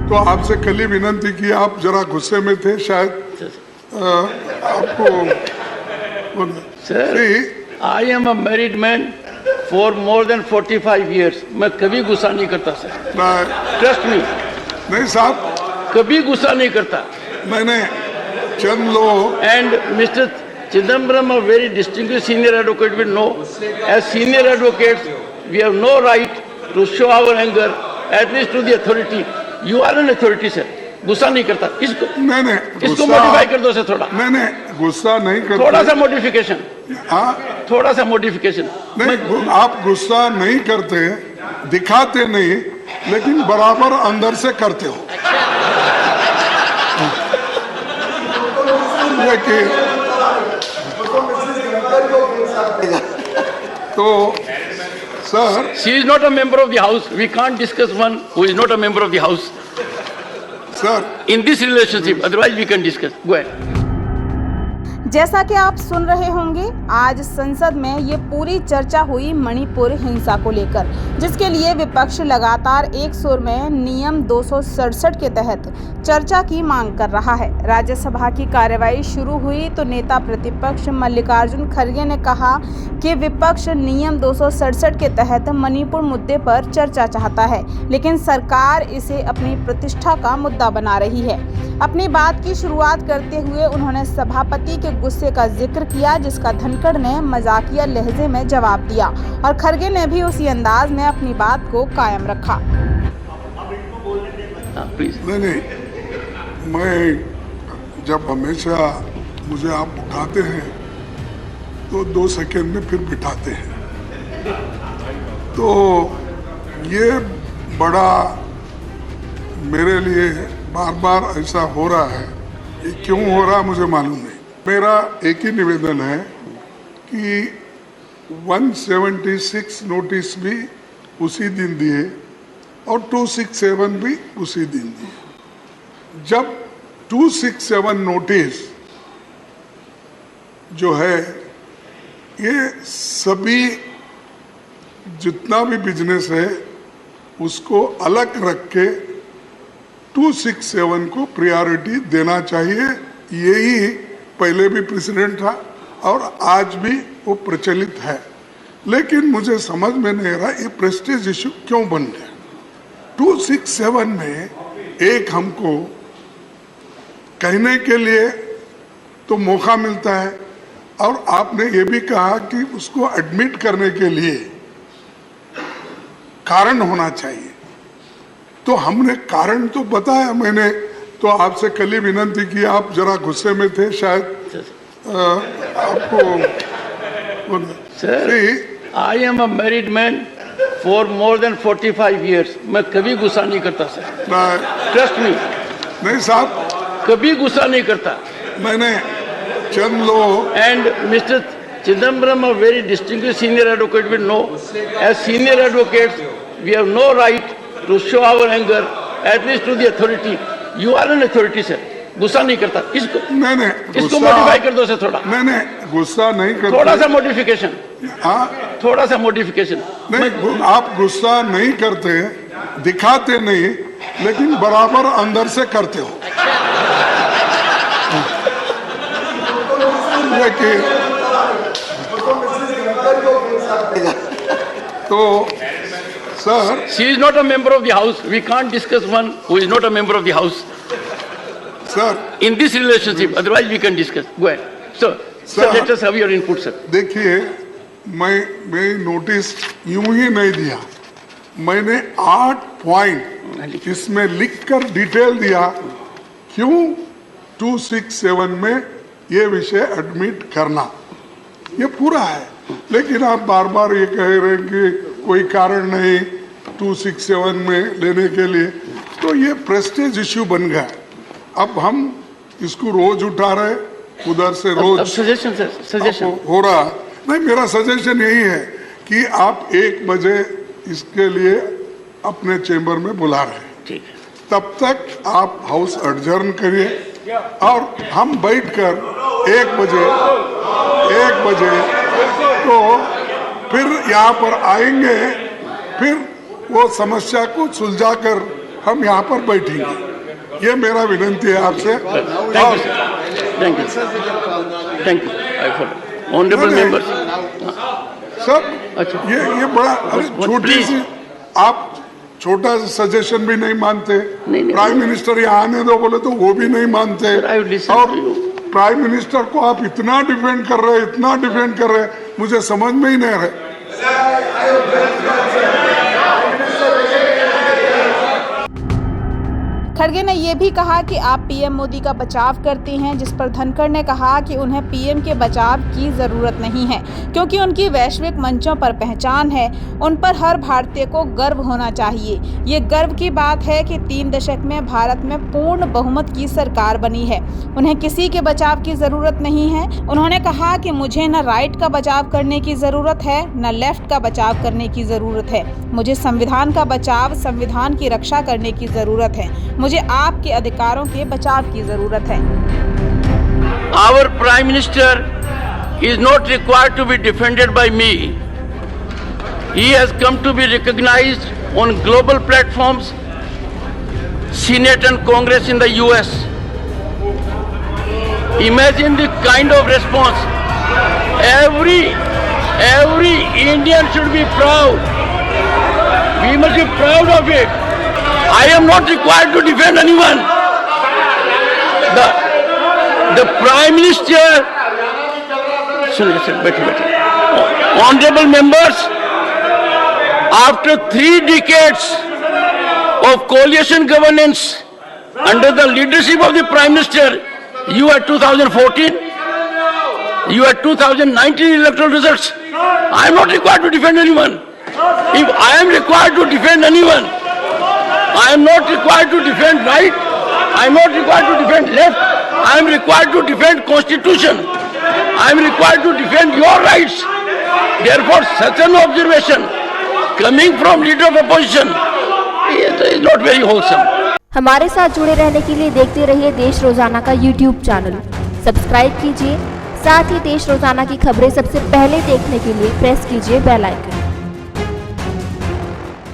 तो आपसे कल ही विनंती की, आप जरा गुस्से में थे शायद, आपको sir, I am a married man for more than 45 years। मैं कभी गुस्सा नहीं करता सर, ट्रस्ट मी। नहीं साहब, कभी गुस्सा नहीं करता। मैंने चंद लोग and mister Chidambaram, a very distinguished senior advocate, will know, as senior advocates, we have no right to show our anger, at least to the authority. You are an authority, sir. गुस्सा नहीं करता। इसको modify कर दो sir थोड़ा। गुस्सा नहीं करता, थोड़ा सा मॉडिफिकेशन। हाँ, थोड़ा सा मॉडिफिकेशन। नहीं, आप गुस्सा नहीं करते, दिखाते नहीं, लेकिन बराबर अंदर से करते हो। लेकिन तो sir, she is not a member of the house. We can't discuss one who is not a member of the house. Sir, in this relationship, otherwise we can discuss. Go ahead. जैसा कि आप सुन रहे होंगे, आज संसद में ये पूरी चर्चा हुई मणिपुर हिंसा को लेकर, जिसके लिए विपक्ष लगातार एक सुर में नियम 267 के तहत चर्चा की मांग कर रहा है। राज्यसभा की कार्यवाही शुरू हुई तो नेता प्रतिपक्ष मल्लिकार्जुन खड़गे ने कहा कि विपक्ष नियम 267 के तहत मणिपुर मुद्दे पर चर्चा चाहता है, लेकिन सरकार इसे अपनी प्रतिष्ठा का मुद्दा बना रही है। अपनी बात की शुरुआत करते हुए उन्होंने सभापति के गुस्से का जिक्र किया, जिसका धनखड़ ने मजाकिया लहजे में जवाब दिया और खड़गे ने भी उसी अंदाज में अपनी बात को कायम रखा। नहीं, मैं जब हमेशा मुझे आप उठाते हैं तो 2 सेकंड में फिर बिठाते हैं, तो ये बड़ा मेरे लिए बार बार ऐसा हो रहा है। ये क्यों हो रहा मुझे मालूम नहीं। मेरा एक ही निवेदन है कि 176 नोटिस भी उसी दिन दिए और 267 भी उसी दिन दिए। जब 267 नोटिस जो है, ये सभी जितना भी बिजनेस है उसको अलग रख के 267 को प्रायोरिटी देना चाहिए। यही पहले भी प्रेसिडेंट था और आज भी वो प्रचलित है, लेकिन मुझे समझ में नहीं आ रहा ये प्रेस्टीज इशू क्यों बन गया। 267 में एक हमको कहने के लिए तो मौका मिलता है और आपने ये भी कहा कि उसको एडमिट करने के लिए कारण होना चाहिए, तो हमने कारण तो बताया। मैंने तो आपसे कल ही विनंती की, आप जरा गुस्से में थे शायद, आपको sir, I am a married man for more than 45 years। मैं कभी गुस्सा नहीं करता सर, ट्रस्ट मी। नहीं साहब, कभी गुस्सा नहीं करता। मैंने चंद लोग and mister Chidambaram, a very distinguished senior advocate, will know, as senior advocates, we have no right to show our anger, at least to the authority. You are an authority, sir. गुस्सा नहीं करता। इसको modify कर दो sir थोड़ा। गुस्सा नहीं करता, थोड़ा सा मॉडिफिकेशन। हाँ, थोड़ा सा मॉडिफिकेशन। नहीं, आप गुस्सा नहीं करते, दिखाते नहीं, लेकिन बराबर अंदर से करते हो। लेकिन तो sir, she is not a member of the house. We can't discuss one who is not a member of the house. Sir, in this relationship, otherwise we can discuss. Go ahead. So, sir, let us have your input, sir. देखिए, मैं notice यूं ही नहीं दिया, मैंने 8 point इसमें लिखकर detail दिया क्यों 267 में ये विषय एडमिट करना, ये पूरा है। लेकिन आप बार बार ये कह रहे हैं कि कोई कारण नहीं 267 में लेने के लिए, तो ये प्रेस्टीज इश्यू बन गया। अब हम इसको रोज उठा रहे, उधर से रोज सजेशन हो रहा नहीं। मेरा सजेशन यही है कि आप 1 बजे इसके लिए अपने चेंबर में बुला रहे हैं, तब तक आप हाउस एडजर्न करिए और हम बैठकर 1 बजे तो फिर यहाँ पर आएंगे, फिर वो समस्या को सुलझाकर हम यहाँ पर बैठेंगे। ये मेरा विनंती है आपसे। Thank you, sir. Thank you. Thank you. I follow. Honorable नहीं, members. सर अच्छा। ये बड़ा, अरे छोटी please. सी, आप छोटा सा सजेशन भी नहीं मानते। नहीं, प्राइम मिनिस्टर यहाँ आने दो बोले तो वो भी नहीं मानते। Sir, I will listen और to you. प्राइम मिनिस्टर को आप इतना डिफेंड कर रहे, इतना डिफेंड कर रहे, मुझे समझ में ही नहीं आ रहा। खड़गे ने यह भी कहा कि आप पीएम मोदी का बचाव करते हैं, जिस पर धनखड़ ने कहा कि उन्हें पीएम के बचाव की जरूरत नहीं है, क्योंकि उनकी वैश्विक मंचों पर पहचान है। उन पर हर भारतीय को गर्व होना चाहिए। ये गर्व की बात है कि 3 दशक में भारत में पूर्ण बहुमत की सरकार बनी है। उन्हें किसी के बचाव की जरूरत नहीं है। उन्होंने कहा कि मुझे न राइट का बचाव करने की जरूरत है, न लेफ्ट का बचाव करने की जरूरत है। मुझे संविधान का बचाव, संविधान की रक्षा करने की जरूरत है। मुझे आपके अधिकारों के बचाव की जरूरत है। Our Prime Minister is not required to be defended by me. He has come to be recognized on global platforms, Senate and Congress in the US. Imagine the kind of response. Every Indian should be proud. We must be proud of it. I am not required to defend anyone. The Prime Minister, honorable members, after 3 decades of coalition governance under the leadership of the Prime Minister, you had 2014, you had 2019 electoral results. I am not required to defend anyone. If I am required to defend anyone, I am not required to defend right, I am not required to defend left, I am required to defend Constitution, I am required to defend your rights. Therefore, such an observation coming from leader of opposition is not very wholesome. हमारे साथ जुड़े रहने के लिए देखते रहिए देश रोजाना का YouTube चैनल, सब्सक्राइब कीजिए। साथ ही देश रोजाना की खबरें सबसे पहले देखने के लिए प्रेस कीजिए बेल आइकन।